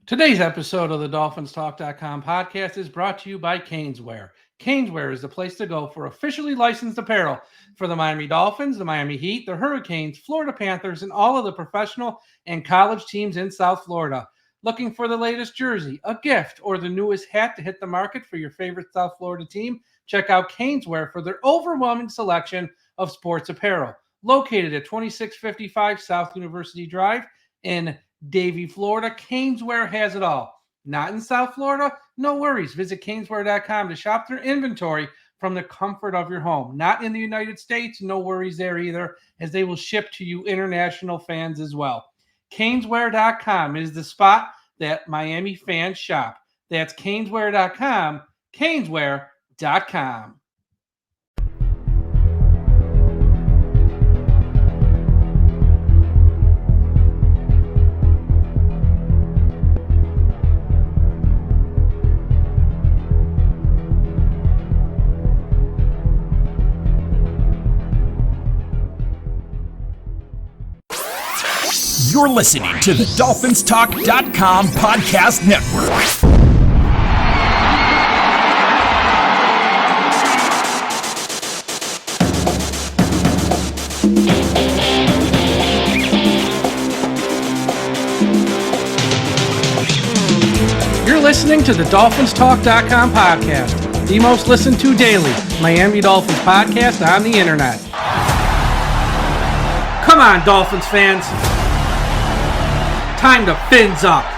Today's episode of the DolphinsTalk.com podcast is brought to you by Caneswear. Caneswear is the place to go for officially licensed apparel for the Miami Dolphins, the Miami Heat, the Hurricanes, Florida Panthers, and all of the professional and college teams in South Florida. Looking for the latest jersey, a gift, or the newest hat to hit the market for your favorite South Florida team? Check out Caneswear for their overwhelming selection of sports apparel. Located at 2655 South University Drive in Davie, Florida, Caneswear has it all. Not in South Florida? No worries. Visit Caneswear.com to shop their inventory from the comfort of your home. Not in the United States? No worries there either, as they will ship to you international fans as well. Caneswear.com is the spot that Miami fans shop. That's Caneswear.com, Caneswear.com. You're listening to the DolphinsTalk.com podcast network. You're listening to the DolphinsTalk.com podcast, the most listened to daily Miami Dolphins podcast on the internet. Come on, Dolphins fans. Time to fins up. All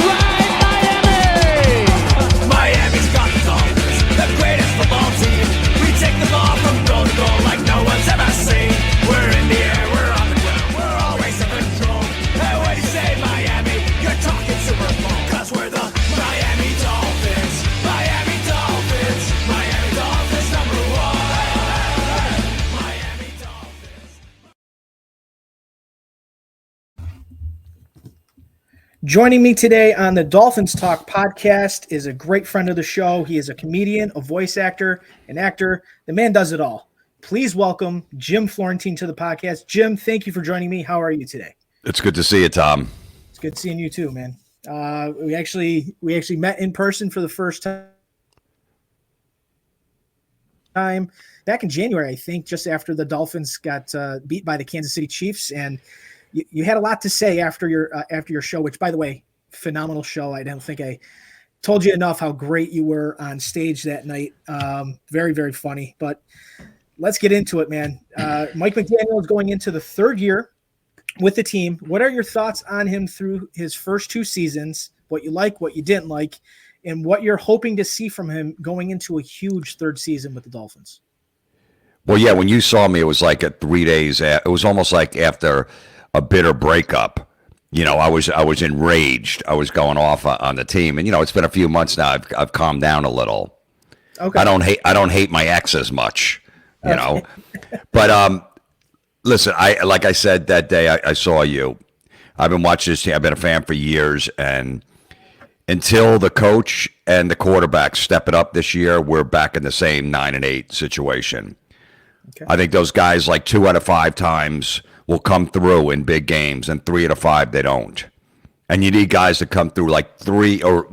right, Miami! Miami's got the Dolphins, the greatest football team. We take the ball from goal to goal like no one's ever seen. We're in the air, we're on the ground, we're always in control. And when you say Miami, you're talking Super Bowl. 'Cause we're the Miami Dolphins, Miami Dolphins, Miami Dolphins number one. Miami Dolphins. Joining me today on the Dolphins Talk podcast is a great friend of the show. He is a comedian, a voice actor, an actor. The man does it all. Please welcome Jim Florentine to the podcast. Jim, thank you for joining me. How are you today? It's good to see you, Tom. It's good seeing you too, man. We actually met in person for the first time back in January, I think, just after the Dolphins got beat by the Kansas City Chiefs, and you had a lot to say after your show, which, by the way, phenomenal show. I don't think I told you enough how great you were on stage that night. Very, very funny. But let's get into it, man. Mike McDaniel is going into the third year with the team. What are your thoughts on him through his first two seasons? What you like, what you didn't like, and what you're hoping to see from him going into a huge third season with the Dolphins? Well, yeah, when you saw me, it was like at 3 days. It was almost like after a bitter breakup. You know, I was enraged. I was going off on the team, and it's been a few months now. I've calmed down a little. Okay. I don't hate my ex as much, know. But listen, like I said that day I saw you. I've been watching this team. I've been a fan for years, and until the coach and the quarterback step it up this year, we're back in the same 9-8 situation. Okay. I think those guys, like 2 out of 5 times, will come through in big games, and 3 out of 5 they don't. And you need guys to come through like 3 or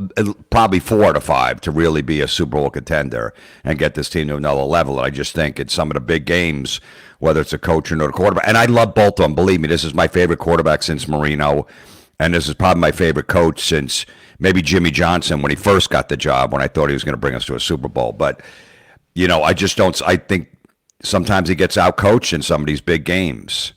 probably 4 out of 5 to really be a Super Bowl contender and get this team to another level. And I just think in some of the big games, whether it's a coach or the quarterback, and I love both of them. Believe me, this is my favorite quarterback since Marino, and this is probably my favorite coach since maybe Jimmy Johnson when he first got the job, when I thought he was going to bring us to a Super Bowl. But, I just don't – I think sometimes he gets out-coached in some of these big games.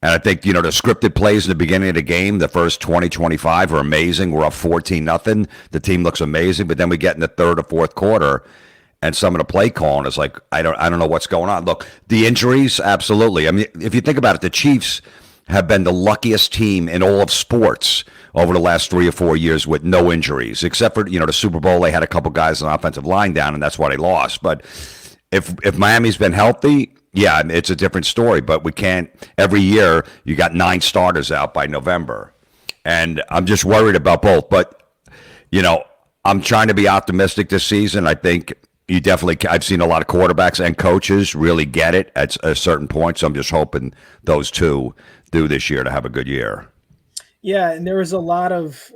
And I think, the scripted plays in the beginning of the game, the first 20, 25 are amazing. We're up 14-0. The team looks amazing. But then we get in the third or fourth quarter, and some of the play calling is like, I don't know what's going on. Look, the injuries, absolutely. I mean, if you think about it, the Chiefs have been the luckiest team in all of sports over the last 3 or 4 years with no injuries, except for, the Super Bowl. They had a couple guys on the offensive line down, and that's why they lost. But if Miami's been healthy, yeah, it's a different story, but we can't. Every year, you got 9 starters out by November, and I'm just worried about both. But, I'm trying to be optimistic this season. I think you definitely, I've seen a lot of quarterbacks and coaches really get it at a certain point, so I'm just hoping those two do this year to have a good year. Yeah, and there was a lot of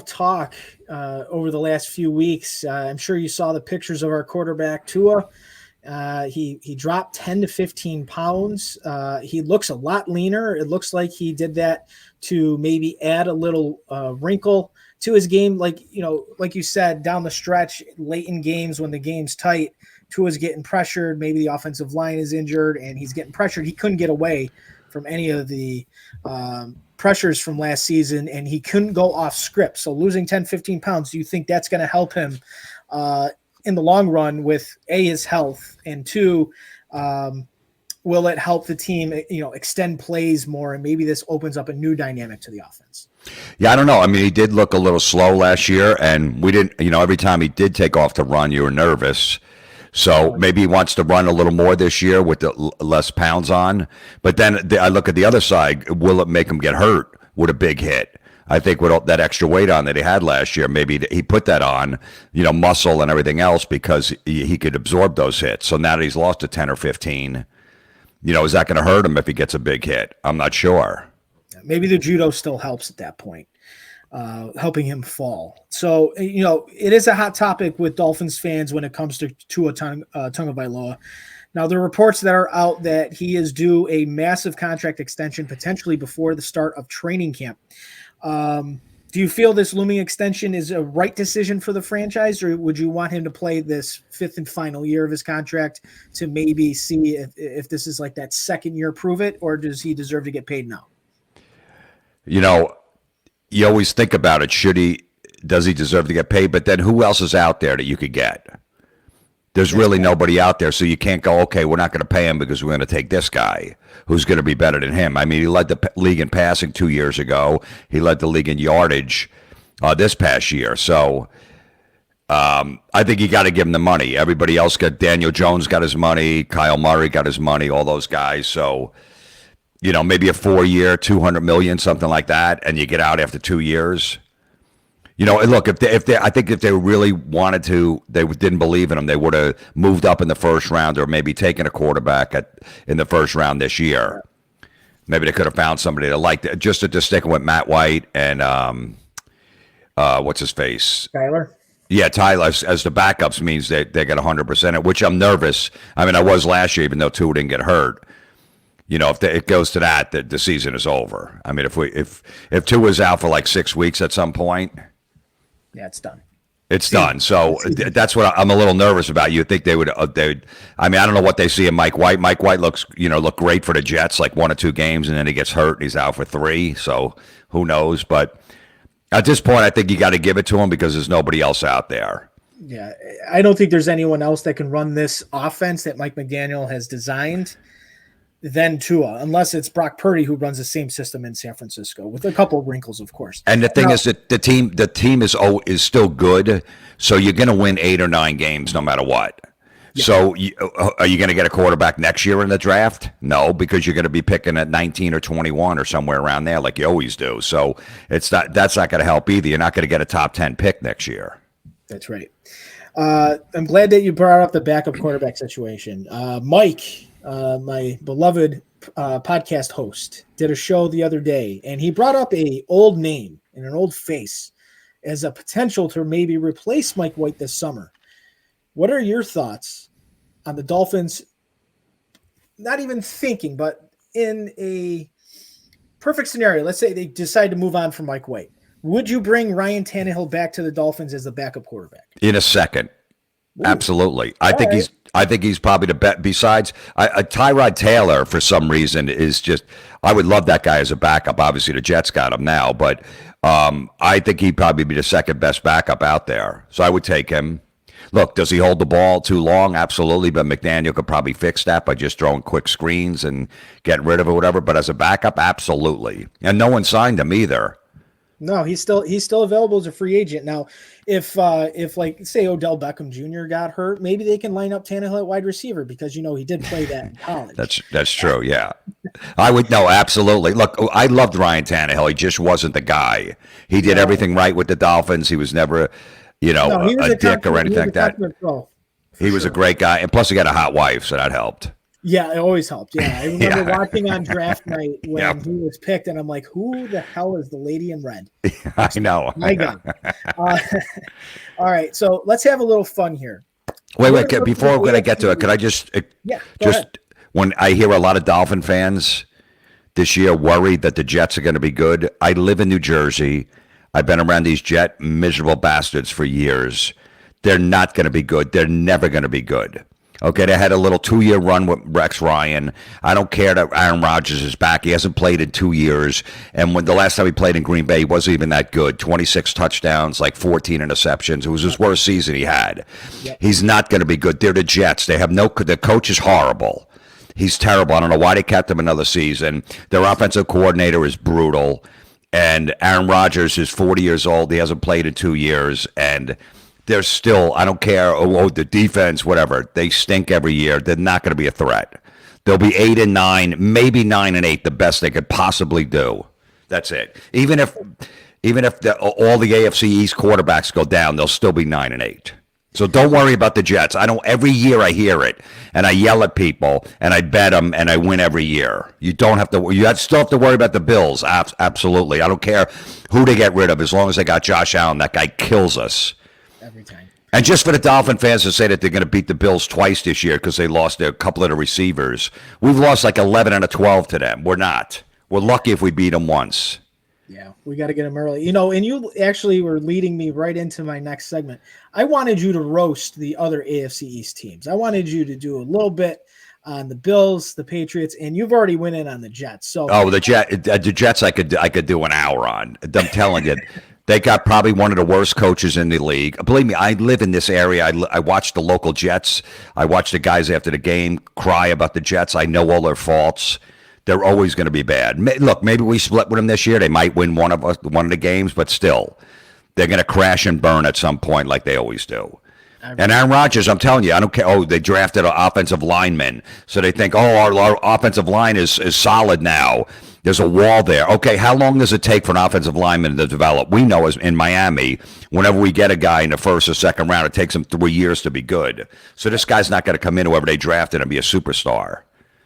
talk over the last few weeks. I'm sure you saw the pictures of our quarterback Tua. He dropped 10 to 15 pounds. He looks a lot leaner. It looks like he did that to maybe add a little wrinkle to his game. Like you said, down the stretch, late in games when the game's tight, Tua's getting pressured. Maybe the offensive line is injured and he's getting pressured. He couldn't get away from any of the pressures from last season, and he couldn't go off script. So losing 10, 15 pounds, do you think that's going to help him in the long run with A, his health, and two, will it help the team, extend plays more, and maybe this opens up a new dynamic to the offense? Yeah, I don't know. I mean, he did look a little slow last year, and we didn't, every time he did take off to run, you were nervous. So maybe he wants to run a little more this year with the less pounds on. But then I look at the other side. Will it make him get hurt with a big hit? I think with all that extra weight on that he had last year, maybe he put that on, muscle and everything else because he could absorb those hits. So now that he's lost to 10 or 15, is that going to hurt him if he gets a big hit? I'm not sure. Maybe the judo still helps at that point. Helping him fall. So, it is a hot topic with Dolphins fans when it comes to Tua Tagovailoa. Now, there are reports that are out that he is due a massive contract extension potentially before the start of training camp. Do you feel this looming extension is a right decision for the franchise, or would you want him to play this fifth and final year of his contract to maybe see if this is like that second year prove it, or does he deserve to get paid now? You always think about it. Does he deserve to get paid? But then who else is out there that you could get? There's really nobody out there. So you can't go, okay, we're not going to pay him because we're going to take this guy who's going to be better than him. I mean, he led the league in passing 2 years ago. He led the league in yardage this past year. So I think you got to give him the money. Everybody else Daniel Jones got his money. Kyle Murray got his money, all those guys. So, maybe a 4-year, $200 million, something like that, and you get out after 2 years. Look, I think if they really wanted to, they didn't believe in him, they would have moved up in the first round or maybe taken a quarterback in the first round this year. Maybe they could have found somebody that liked it, just to stick with Matt White and what's his face? Tyler. Yeah, Tyler as the backups means they get 100%, which I'm nervous. I mean, I was last year, even though Tua didn't get hurt. If it goes to that, the season is over. I mean, if Tua's out for like 6 weeks at some point, yeah, it's done. It's done. So that's what I'm a little nervous about. You think they would? I mean, I don't know what they see in Mike White. Mike White look great for the Jets, like 1 or 2 games, and then he gets hurt and he's out for 3. So who knows? But at this point, I think you got to give it to him because there's nobody else out there. Yeah, I don't think there's anyone else that can run this offense that Mike McDaniel has designed than Tua, unless it's Brock Purdy who runs the same system in San Francisco with a couple of wrinkles, of course. And the thing is that the team is still good, so you're going to win 8 or 9 games no matter what. Yeah. So are you going to get a quarterback next year in the draft? No, because you're going to be picking at 19 or 21 or somewhere around there like you always do. So that's not going to help either. You're not going to get a top 10 pick next year. That's right. I'm glad that you brought up the backup quarterback situation. Mike, my beloved podcast host, did a show the other day, and he brought up a old name and an old face as a potential to maybe replace Mike White this summer. What are your thoughts on the Dolphins, not even thinking, but in a perfect scenario, let's say they decide to move on from Mike White. Would you bring Ryan Tannehill back to the Dolphins as the backup quarterback? In a second. Ooh. Absolutely. I think he's probably the best. Besides, Tyrod Taylor, for some reason, is just – I would love that guy as a backup. Obviously, the Jets got him now. But I think he'd probably be the second best backup out there. So I would take him. Look, does he hold the ball too long? Absolutely. But McDaniel could probably fix that by just throwing quick screens and getting rid of it or whatever. But as a backup, absolutely. And no one signed him either. No, he's still available as a free agent. Now, if like say Odell Beckham Jr. got hurt, maybe they can line up Tannehill at wide receiver because he did play that in college. That's true. Yeah, I would absolutely. Look, I loved Ryan Tannehill. He just wasn't the guy. He did everything right with the Dolphins. He was never, a dick or anything like that. He was a great guy, and plus he got a hot wife, so that helped. Yeah, it always helped. Yeah, I remember Yeah. watching on draft night when Yep. he was picked, and I'm like, who the hell is the lady in red? I know. My God. All right, so let's have a little fun here. Wait. Before we're going to get to it, could I just Yeah, go ahead. when I hear a lot of Dolphin fans this year worried that the Jets are going to be good. I live in New Jersey. I've been around these Jet miserable bastards for years. They're not going to be good. They're never going to be good. Okay, they had a little 2-year run with Rex Ryan. I don't care that Aaron Rodgers is back. He hasn't played in 2 years. And when the last time he played in Green Bay, he wasn't even that good. 26 touchdowns, like 14 interceptions. It was his worst season he had. Yep. He's not going to be good. They're the Jets. They have the coach is horrible. He's terrible. I don't know why they kept him another season. Their offensive coordinator is brutal. And Aaron Rodgers is 40 years old. He hasn't played in 2 years. And they're still, I don't care, the defense, whatever. They stink every year. They're not going to be a threat. They'll be 8-9, maybe 9-8, the best they could possibly do. That's it. Even if all the AFC East quarterbacks go down, they'll still be 9-8. So don't worry about the Jets. Every year I hear it, and I yell at people, and I bet them, and I win every year. You don't have to. You still have to worry about the Bills. Absolutely. I don't care who they get rid of, as long as they got Josh Allen. That guy kills us. Every time. And just for the Dolphin fans to say that they're going to beat the Bills twice this year because they lost a couple of the receivers, we've lost like 11 out of 12 to them. We're not. We're lucky if we beat them once. Yeah, we got to get them early. And you actually were leading me right into my next segment. I wanted you to roast the other AFC East teams. I wanted you to do a little bit on the Bills, the Patriots, and you've already went in on the Jets. So the Jets I could do an hour on. I'm telling you. They got probably one of the worst coaches in the league. Believe me, I live in this area. I watch the local Jets. I watch the guys after the game cry about the Jets. I know all their faults. They're always going to be bad. Look, maybe we split with them this year. They might win one of the games, but still, they're going to crash and burn at some point like they always do. And Aaron Rodgers, I'm telling you, I don't care. Oh, they drafted an offensive lineman, so they think, our offensive line is solid now. There's a wall there. Okay, how long does it take for an offensive lineman to develop? We know as in Miami, whenever we get a guy in the first or second round, it takes him 3 years to be good. So this guy's not going to come in, whoever they drafted, and be a superstar.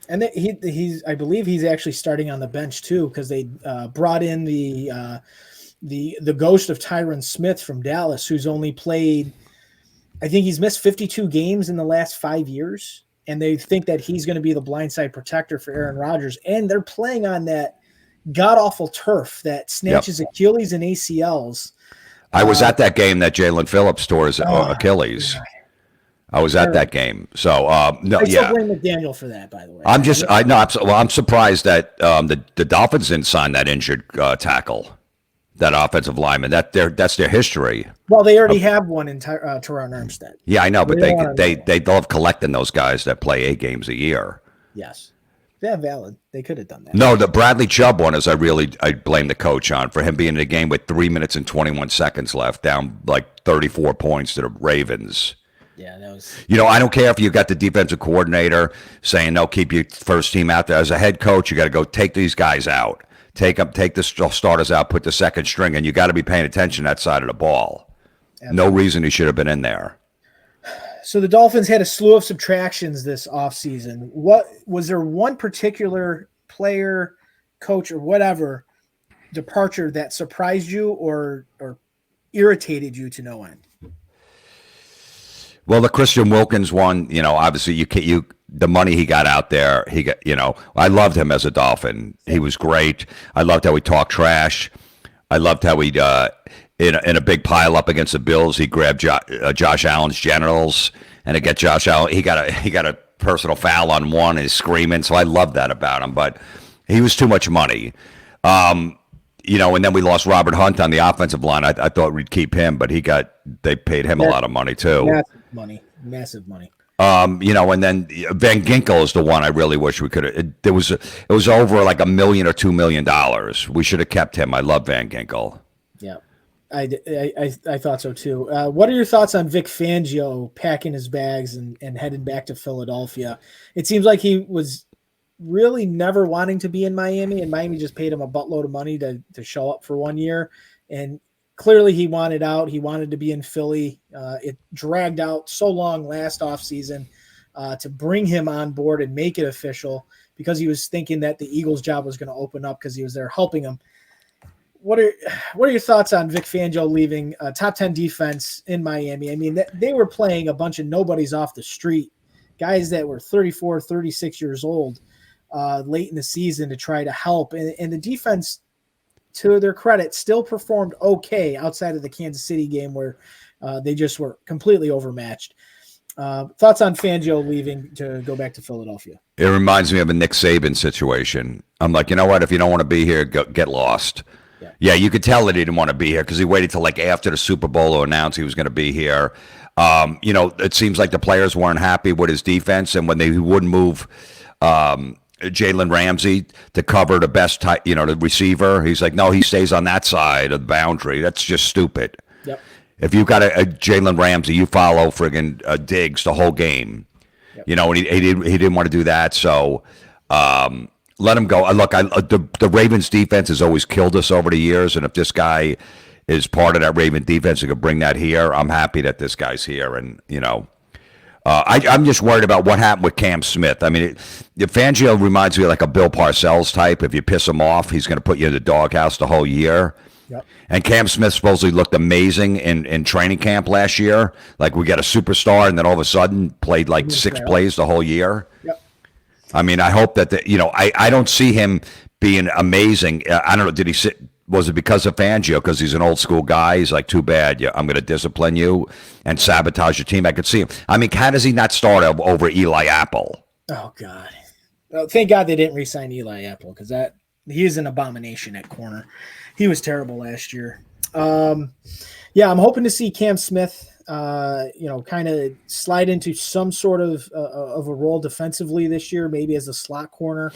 And I believe he's actually starting on the bench too, because they brought in the ghost of Tyron Smith from Dallas, who's only played, I think he's missed 52 games in the last 5 years. And they think that he's going to be the blindside protector for Aaron Rodgers. And they're playing on that god-awful turf that snatches Achilles and ACLs. I was at that game that Jaylen Phillips tore his Achilles. God. I was at that game. So, no, I still blame McDaniel for that, by the way. I'm surprised that the Dolphins didn't sign that injured tackle, that offensive lineman. That's their history. Well, they already have one in Teron Armstead. Yeah, I know, but they love collecting those guys that play 8 games a year. Yes. Yeah, valid. They could have done that. No, the Bradley Chubb one is I blame the coach on for him being in the game with 3 minutes and 21 seconds left, down like 34 points to the Ravens. Yeah, that was. I don't care if you got the defensive coordinator saying, no, keep your first team out there. As a head coach, you got to go take these guys out. Take the starters out, put the second string, and you got to be paying attention to that side of the ball. Absolutely. No reason he should have been in there. So the Dolphins had a slew of subtractions this offseason. What was there one particular player, coach, or whatever departure that surprised you or irritated you to no end? Well, the Christian Wilkins one, obviously the money he got out there, I loved him as a Dolphin. He was great. I loved how he talked trash. I loved how he in a big pile up against the Bills, he grabbed Josh Allen's genitals, and to get Josh Allen, he got a personal foul on one, and he's screaming. So I loved that about him, but he was too much money. And then we lost Robert Hunt on the offensive line. I thought we'd keep him, but they paid him a lot of money too. Massive money. And then Van Ginkel is the one I really wish we could have. It was over like $1 million or $2 million. We should have kept him. I love Van Ginkel. Yeah, I thought so too. What are your thoughts on Vic Fangio packing his bags and heading back to Philadelphia? It seems like he was really never wanting to be in Miami, and Miami just paid him a buttload of money to show up for 1 year. And clearly he wanted out. He wanted to be in Philly. It dragged out so long last offseason. to bring him on board and make it official because he was thinking that the Eagles' job was going to open up because he was there helping him. What are your thoughts on Vic Fangio leaving a top 10 defense in Miami? I mean, they were playing a bunch of nobodies off the street, guys that were 34, 36 years old late in the season to try to help. And the defense, to their credit, still performed okay outside of the Kansas City game where they just were completely overmatched. Thoughts on Fangio leaving to go back to Philadelphia? It reminds me of a Nick Saban situation. I'm like, you know what? If you don't want to be here, get lost. Yeah, you could tell that he didn't want to be here because he waited till like after the Super Bowl to announce he was going to be here. It seems like the players weren't happy with his defense, and when he wouldn't move Jaylen Ramsey to cover the best, the receiver, he's like, no, he stays on that side of the boundary. That's just stupid. Yep. If you've got a Jaylen Ramsey, you follow friggin' Diggs the whole game. Yep. And he didn't want to do that, so. Let him go. Look, the Ravens defense has always killed us over the years, and if this guy is part of that Raven defense and could bring that here, I'm happy that this guy's here. And I'm just worried about what happened with Cam Smith. I mean, Fangio reminds me of like a Bill Parcells type. If you piss him off, he's going to put you in the doghouse the whole year. Yep. And Cam Smith supposedly looked amazing in training camp last year. Like we got a superstar, and then all of a sudden played like 6 plays the whole year. Yep. I mean, I hope that I don't see him being amazing. I don't know. Was it because of Fangio? Because he's an old school guy. He's like, too bad. Yeah, I'm going to discipline you and sabotage your team. I could see him. I mean, how does he not start over Eli Apple? Oh God! Well, thank God they didn't re-sign Eli Apple because he is an abomination at corner. He was terrible last year. Yeah, I'm hoping to see Cam Smith. Kind of slide into some sort of a role defensively this year, maybe as a slot corner.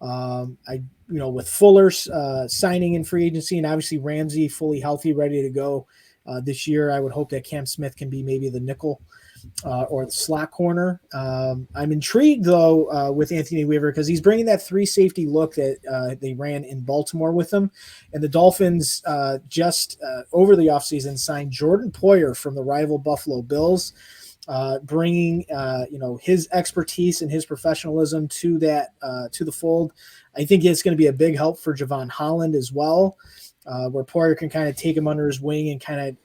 With Fuller's signing in free agency and obviously Ramsey fully healthy, ready to go this year, I would hope that Cam Smith can be maybe the nickel or the slot corner. I'm intrigued though with Anthony Weaver because he's bringing that 3 safety look that they ran in Baltimore with him, and the Dolphins just over the offseason signed Jordan Poyer from the rival Buffalo Bills, bringing his expertise and his professionalism to the fold. I think it's going to be a big help for Javon Holland as well, where Poyer can kind of take him under his wing and kind of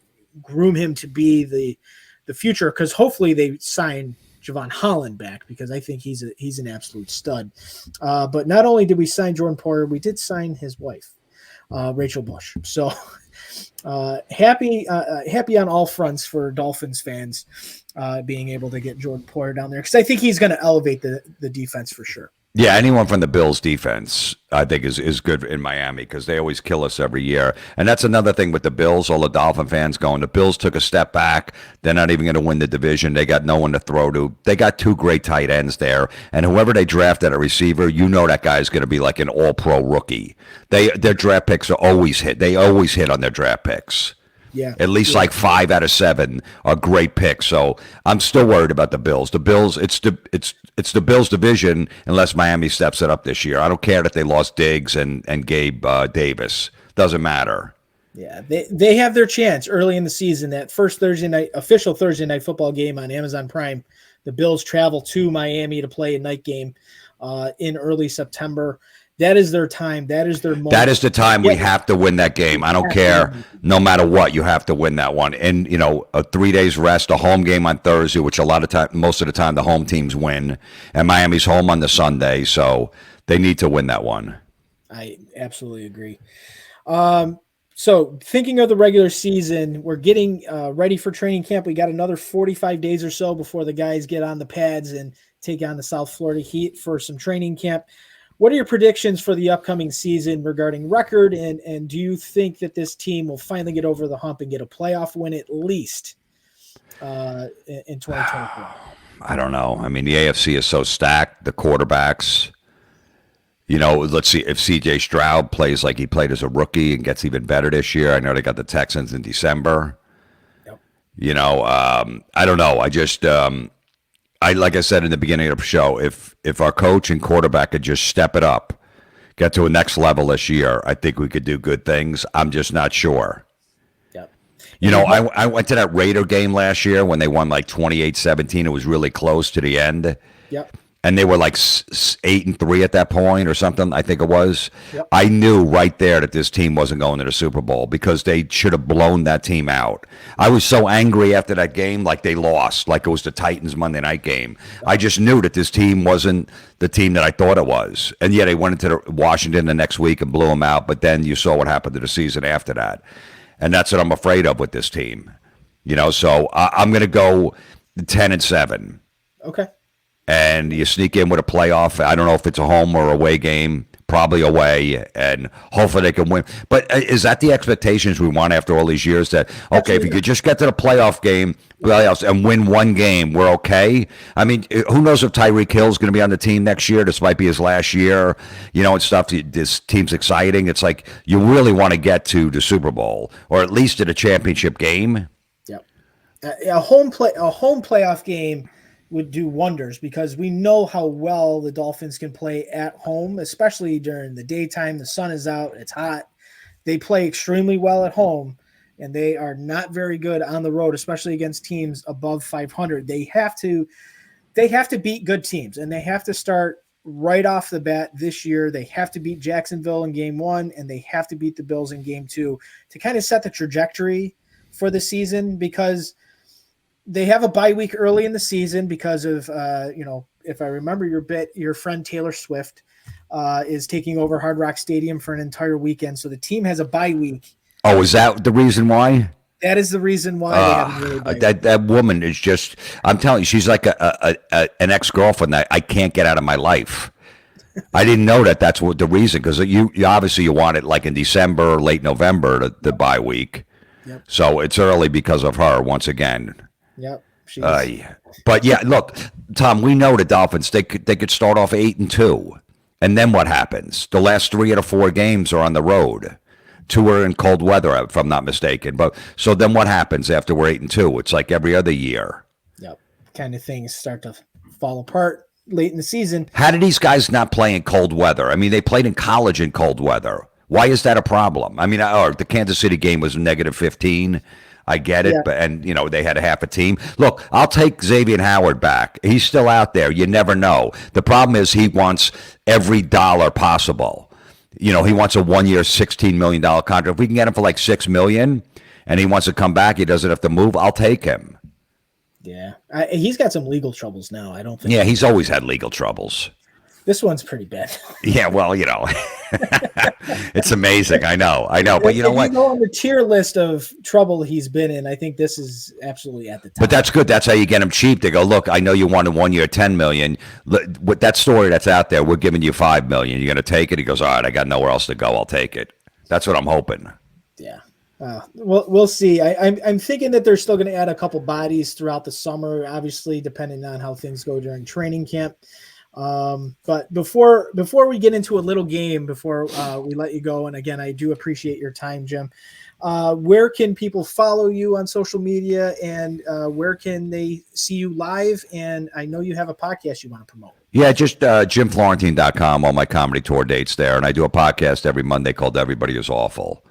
groom him to be the future, because hopefully they sign Javon Holland back because I think he's an absolute stud. But not only did we sign Jordan Poyer, we did sign his wife, Rachel Bush. So happy on all fronts for Dolphins fans being able to get Jordan Poyer down there because I think he's going to elevate the defense for sure. Yeah, anyone from the Bills defense, I think, is good in Miami because they always kill us every year. And that's another thing with the Bills, all the Dolphin fans going, the Bills took a step back. They're not even going to win the division. They got no one to throw to. They got 2 great tight ends there. And whoever they draft at a receiver, that guy's going to be like an all-pro rookie. Their draft picks are always hit. They always hit on their draft picks. Yeah, at least like 5 out of 7 are great picks. So I'm still worried about the Bills. The Bills, it's the Bills division unless Miami steps it up this year. I don't care that they lost Diggs and Gabe Davis. Doesn't matter. Yeah, they have their chance early in the season. That first official Thursday night football game on Amazon Prime, the Bills travel to Miami to play a night game in early September. That is their time. That is their moment. That is the time we have to win that game. I don't care. No matter what, you have to win that one. And, a 3 days rest, a home game on Thursday, which most of the time the home teams win. And Miami's home on the Sunday, so they need to win that one. I absolutely agree. So thinking of the regular season, we're getting ready for training camp. We got another 45 days or so before the guys get on the pads and take on the South Florida Heat for some training camp. What are your predictions for the upcoming season regarding record, and do you think that this team will finally get over the hump and get a playoff win at least in 2024? I don't know. I mean, the AFC is so stacked. The quarterbacks, let's see if C.J. Stroud plays like he played as a rookie and gets even better this year. I know they got the Texans in December. Yep. I don't know. I just like I said in the beginning of the show, if our coach and quarterback could just step it up, get to a next level this year, I think we could do good things. I'm just not sure. Yep. You know, I went to that Raider game last year when they won like 28-17. It was really close to the end. Yep. And they were like 8-3 at that point or something, I think it was. Yep. I knew right there that this team wasn't going to the Super Bowl because they should have blown that team out. I was so angry after that game, like they lost, like it was the Titans Monday night game. I just knew that this team wasn't the team that I thought it was. And yeah, they went into Washington the next week and blew them out. But then you saw what happened to the season after that. And that's what I'm afraid of with this team. You know, so I'm going to go 10-7. Okay. And you sneak in with a playoff. I don't know if it's a home or away game, probably away, and hopefully they can win. But is that the expectations we want after all these years? That, okay, if you could just get to the playoffs and win one game, we're okay? I mean, who knows if Tyreek Hill's going to be on the team next year? This might be his last year, you know, and stuff. This team's exciting. It's like you really want to get to the Super Bowl or at least to the championship game. Yep. A home playoff game would do wonders because we know how well the Dolphins can play at home, especially during the daytime. The sun is out, it's hot. They play extremely well at home, and they are not very good on the road, especially against teams above 500. They have to beat good teams, and they have to start right off the bat this year. They have to beat Jacksonville in game 1, and they have to beat the Bills in game 2 to kind of set the trajectory for the season because they have a bye week early in the season because of, if I remember your friend Taylor Swift is taking over Hard Rock Stadium for an entire weekend. So the team has a bye week. Oh, is that the reason why? That is the reason why they haven't really that woman is just, I'm telling you, she's like an ex-girlfriend that I can't get out of my life. I didn't know that's what the reason, because you obviously you want it like in December or late November, the bye week. Yep. So it's early because of her once again. Yep. But yeah, look, Tom, we know the Dolphins, they could start off 8-2. And then what happens? The last 3 out of 4 games are on the road. 2 are in cold weather, if I'm not mistaken. But so then what happens after we're 8-2? It's like every other year. Yep. Kind of things start to fall apart late in the season. How did these guys not play in cold weather? I mean, they played in college in cold weather. Why is that a problem? I mean, the Kansas City game was -15. I get it, but they had a half a team. Look, I'll take Xavier Howard back. He's still out there. You never know. The problem is he wants every dollar possible. You know, he wants a 1-year, $16 million contract. If we can get him for like $6 million, and he wants to come back, he doesn't have to move. I'll take him. Yeah, he's got some legal troubles now. I don't think. Yeah, he's always had legal troubles. This one's pretty bad. Yeah, well, it's amazing. I know. But you know what? You go on the tier list of trouble he's been in, I think this is absolutely at the top. But that's good. That's how you get him cheap. They go, look, I know you wanted 1 year, $10 million. With that story that's out there, we're giving you $5 million. You're going to take it? He goes, all right, I got nowhere else to go. I'll take it. That's what I'm hoping. Yeah. We'll see. I'm thinking that they're still going to add a couple bodies throughout the summer, obviously, depending on how things go during training camp. But before we get into a little game, before we let you go, and again, I do appreciate your time, Jim. Where can people follow you on social media, and where can they see you live? And I know you have a podcast you want to promote. Yeah, just JimFlorentine.com, all my comedy tour dates there. And I do a podcast every Monday called Everybody Is Awful.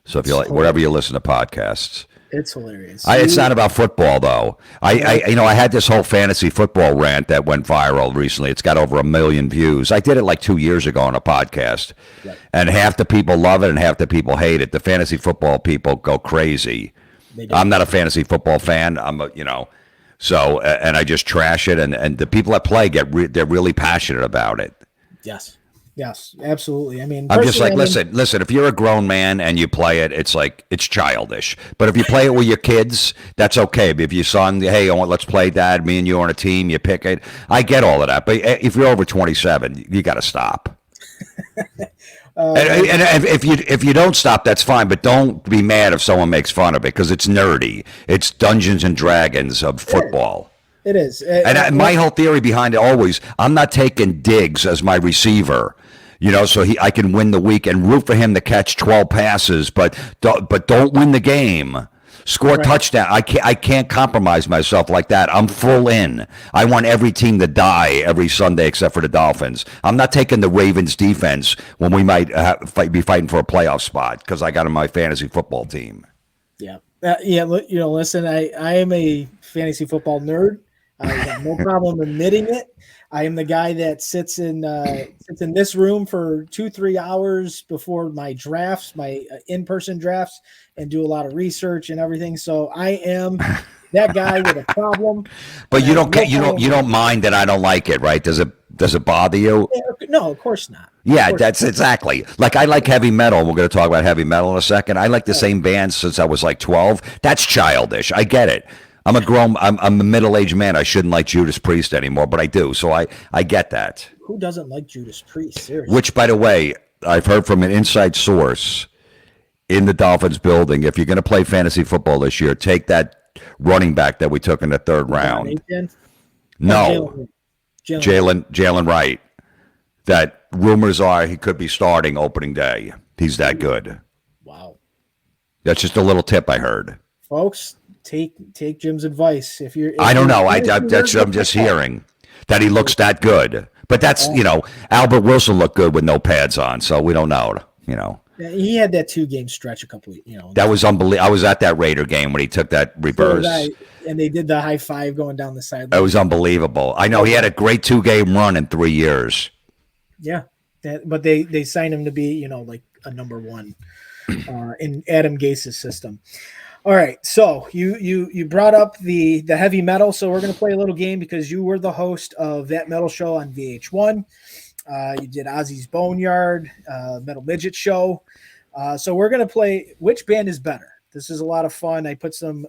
So if you like, wherever you listen to podcasts. It's hilarious. It's not about football, though. I had this whole fantasy football rant that went viral recently. It's got over 1 million views. I did it like 2 years ago on a podcast, and half the people love it and half the people hate it. The fantasy football people go crazy. I'm not a fantasy football fan. So and I just trash it, and the people that play they're really passionate about it. Yes, absolutely. I mean, I'm just like, listen, if you're a grown man and you play it, it's like, it's childish. But if you play it with your kids, that's okay. But if your son, hey, let's play, Dad, me and you on a team, you pick it. I get all of that. But if you're over 27, you got to stop. And if you don't stop, that's fine. But don't be mad if someone makes fun of it, because it's nerdy. It's Dungeons and Dragons of football. It is. And my whole theory behind it always, I'm not taking Diggs as my receiver, so I can win the week and root for him to catch 12 passes, but don't win the game. Score a touchdown. I can't compromise myself like that. I'm full in. I want every team to die every Sunday except for the Dolphins. I'm not taking the Ravens defense when we might be fighting for a playoff spot because I got in my fantasy football team. Yeah. Yeah, listen, I am a fantasy football nerd. I have no problem admitting it. I am the guy that sits in this room for 2-3 hours before my drafts, my in-person drafts, and do a lot of research and everything. So I am that guy with a problem. But you don't mind that I don't like it, right? Does it bother you? No, of course not. Yeah, that's exactly. Like I like heavy metal. We're going to talk about heavy metal in a second. I like the same band since I was like 12. That's childish. I get it. I'm a middle-aged man. I shouldn't like Judas Priest anymore, but I do. So I get that. Who doesn't like Judas Priest? Seriously. Which, by the way, I've heard from an inside source in the Dolphins building. If you're going to play fantasy football this year, take that running back that we took in the third round. No, Jaylen Wright. That rumors are he could be starting opening day. He's that good. Wow. That's just a little tip I heard. Folks, take Jim's advice. I don't know. I'm just hearing that he looks that good. But that's, Albert Wilson looked good with no pads on, so we don't know, Yeah, he had that 2-game stretch a couple, That was unbelievable. I was at that Raider game when he took that reverse. And they did the high five going down the sideline. It was unbelievable. I know he had a great 2-game run in 3 years. Yeah, but they signed him to be, like a number one in Adam Gase's system. All right, so you brought up the heavy metal, so we're going to play a little game because you were the host of that metal show on VH1. You did Ozzy's Boneyard, Metal Midget Show. So we're going to play which band is better. This is a lot of fun. I put some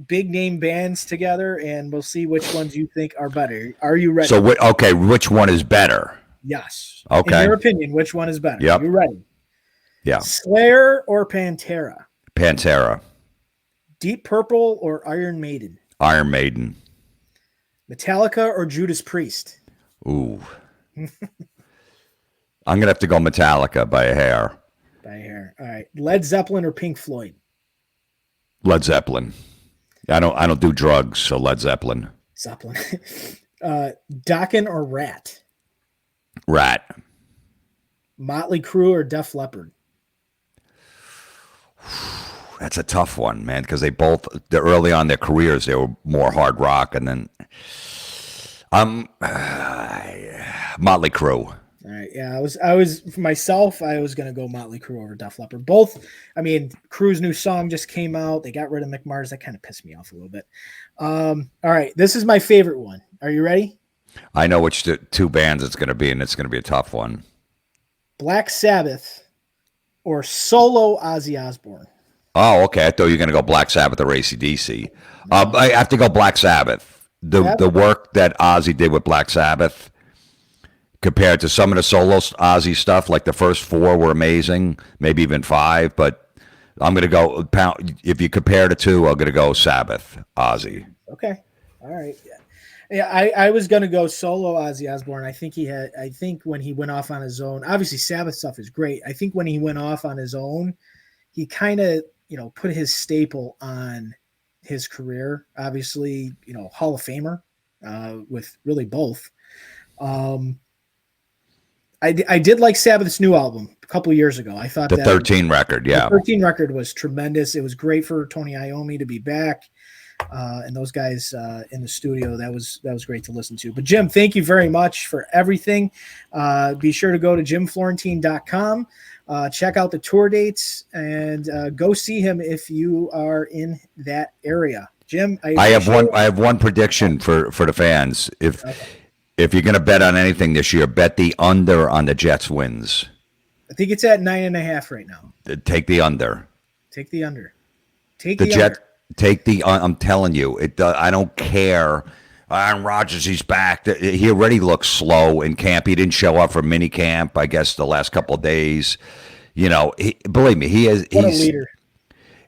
big name bands together, and we'll see which ones you think are better. Are you ready? So, which one is better? Yes. Okay. In your opinion, which one is better? Yep. You ready? Yeah. Slayer or Pantera? Pantera. Deep Purple or Iron Maiden? Iron Maiden. Metallica or Judas Priest? Ooh. I'm going to have to go Metallica by a hair. By a hair. All right. Led Zeppelin or Pink Floyd? Led Zeppelin. I don't do drugs, so Led Zeppelin. Zeppelin. Dokken or Rat? Rat. Motley Crue or Def Leppard? That's a tough one, man, because they're early on in their careers, they were more hard rock, and then Motley Crue. All right, yeah, I was for myself, I was gonna go Motley Crue over Def Leppard. Both, I mean, Crue's new song just came out. They got rid of McMars. That kind of pissed me off a little bit. All right, this is my favorite one. Are you ready? I know which two bands it's going to be, and it's going to be a tough one. Black Sabbath or solo Ozzy Osbourne? Oh, okay. I thought you were going to go Black Sabbath or AC/DC. I have to go Black Sabbath. The work that Ozzy did with Black Sabbath compared to some of the solo Ozzy stuff, like the first 4 were amazing, maybe even 5, but I'm going to go, if you compare the two, I'm going to go Sabbath, Ozzy. Okay. All right. Yeah, I was going to go solo Ozzy Osbourne. I think when he went off on his own, obviously Sabbath stuff is great. I think when he went off on his own, he kind of, put his staple on his career. Obviously, Hall of Famer with really both. I did like Sabbath's new album a couple of years ago. I thought the 13 record, yeah. The 13 record was tremendous. It was great for Tony Iommi to be back. And those guys in the studio, that was great to listen to. But Jim, thank you very much for everything. Be sure to go to jimflorentine.com, check out the tour dates, and go see him if you are in that area. Jim, I have one prediction for the fans. If you're going to bet on anything this year, bet the under on the Jets wins. I think it's at 9.5 right now. Take the under. Take the under. I'm telling you, I don't care. Aaron Rodgers, he's back. He already looks slow in camp. He didn't show up for mini camp, I guess, the last couple of days. Believe me, he's a leader.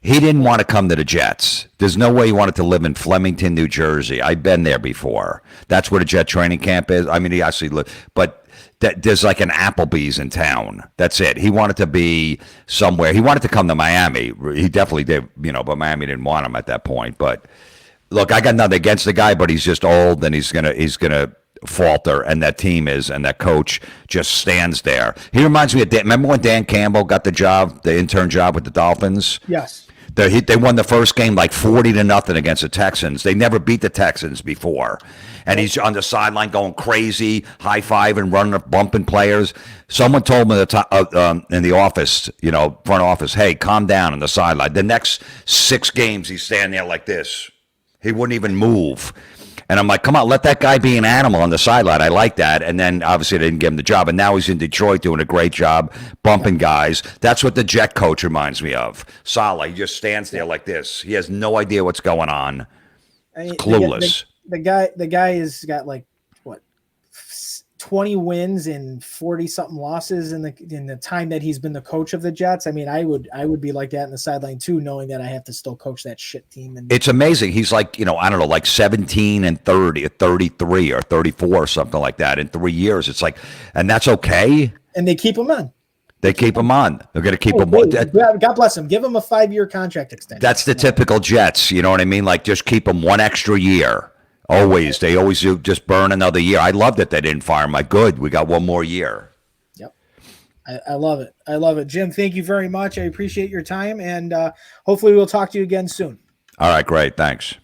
He didn't want to come to the Jets. There's no way he wanted to live in Flemington, New Jersey. I've been there before. That's where the Jet training camp is. I mean, he actually lived, but there's like an Applebee's in town. That's it. He wanted to be somewhere. He wanted to come to Miami. He definitely did, but Miami didn't want him at that point. But look, I got nothing against the guy, but he's just old and he's gonna falter, and that team is, and that coach just stands there. He reminds me of remember when Dan Campbell got the intern job with the Dolphins? Yes. They won the first game like 40-0 against the Texans. They never beat the Texans before. And he's on the sideline going crazy, high-fiving, running up, bumping players. Someone told me in the office, front office, hey, calm down on the sideline. The next 6 games, he's standing there like this. He wouldn't even move. And I'm like, come on, let that guy be an animal on the sideline. I like that. And then obviously they didn't give him the job. And now he's in Detroit doing a great job, bumping guys. That's what the Jet coach reminds me of. Saleh, he just stands there like this. He has no idea what's going on. Clueless. The guy has got like, 20 wins and 40-something losses in the time that he's been the coach of the Jets. I mean, I would be like that in the sideline too, knowing that I have to still coach that shit team. And it's amazing. He's like, I don't know, like 17 and 30 or 33 or 34 or something like that in 3 years. It's like, and that's okay. And they keep him on. They keep him on. They're going to keep him. God bless him. Give him a 5-year contract extension. That's the typical Jets. You know what I mean? Like, just keep him one extra year. Always. They always do, just burn another year. I love that they didn't fire him. Like, good. We got one more year. Yep. I love it. I love it. Jim, thank you very much. I appreciate your time. And hopefully we'll talk to you again soon. All right, great. Thanks.